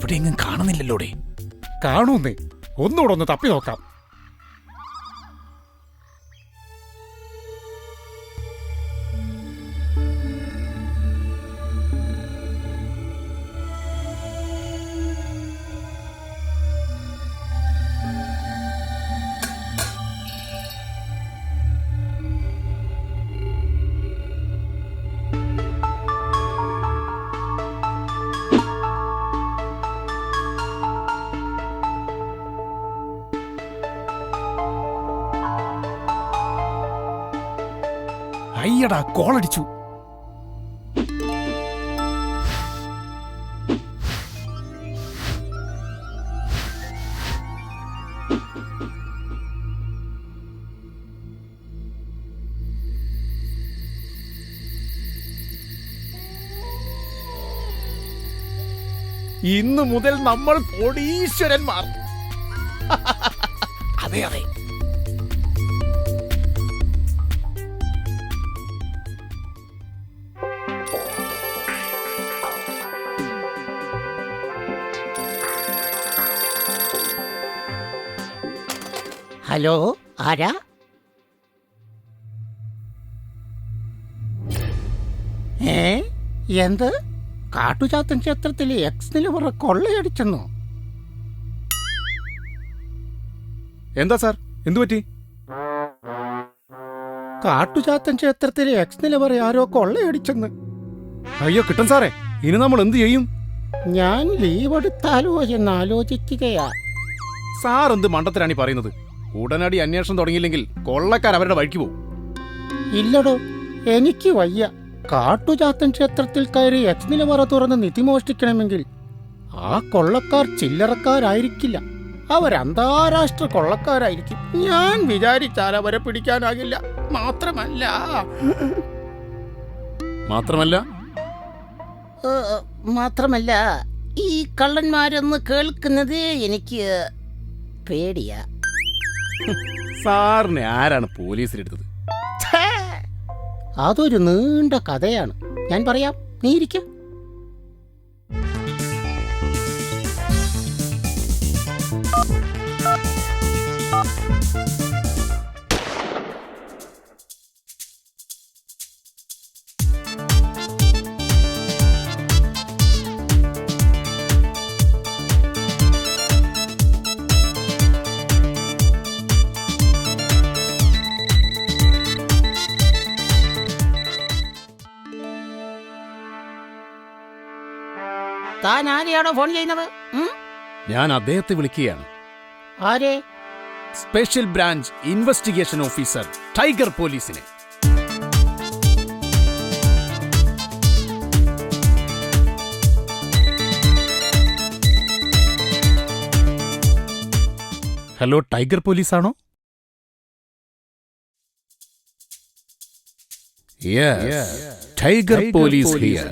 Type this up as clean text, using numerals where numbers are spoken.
എവിടെയെങ്കിലും കാണുന്നില്ലല്ലോടെ. കാണൂന്നേ, ഒന്നുകൂടെ ഒന്ന് തപ്പി നോക്കാം. അയ്യടാ, കോളടിച്ചു. ഇന്നു മുതൽ നമ്മൾ കോടീശ്വരന്മാർ. അതെ അതെ. ഹലോ, ആരാ? എന്ത്? കാട്ടുചാത്തൻ ക്ഷേത്രത്തിലെ എക്സ് നിലവറ കൊള്ളയടിച്ചെന്നോ? എന്താ സാർ, എന്തുപറ്റി? കാട്ടുചാത്തൻ ക്ഷേത്രത്തിലെ എക്സ് നിലവറ ആരോ കൊള്ളയടിച്ചെന്ന്. അയ്യോ കിട്ടൻ സാറേ, ഇനി നമ്മൾ എന്ത് ചെയ്യും? ഞാൻ ലീവ് എടുത്താലോ എന്നാലോചിക്കുകയാ. സാർ എന്ത് മണ്ടത്തരാണി പറയുന്നത്? ഉടനടി അന്വേഷണം തുടങ്ങിയില്ലെങ്കിൽ കൊള്ളക്കാർ അവരുടെ വഴിക്ക് പോകും. ഇല്ലടോ, എനിക്ക് വയ്യ. കാട്ടുചാത്തൻ ക്ഷേത്രത്തിൽ കയറി എക്സ് നിലവറ തുറന്ന് നിധി മോഷ്ടിക്കണമെങ്കിൽ ആ കൊള്ളക്കാർ ചില്ലറക്കാരായിരിക്കില്ല, അവർ അന്താരാഷ്ട്ര കൊള്ളക്കാരായിരിക്കും. ഞാൻ വിചാരിച്ചാൽ അവരെ പിടിക്കാനാകില്ല. മാത്രമല്ല ഈ കള്ളന്മാരെന്ന് കേൾക്കുന്നത് എനിക്ക് പേടിയാ. സാറിനെ ആരാണ് പോലീസിലെടുത്തത്? അതൊരു നീണ്ട കഥയാണ്, ഞാൻ പറയാം, നീ ഇരിക്ക. താൻ ആരെയാണോ ഫോൺ ചെയ്യുന്നത്? ഞാൻ അദ്ദേഹത്തെ വിളിക്കുകയാണ്. ആരെ? Special branch investigation officer tiger പോലീസിനെ. ഹലോ, ടൈഗർ പോലീസാണോ? Tiger police here.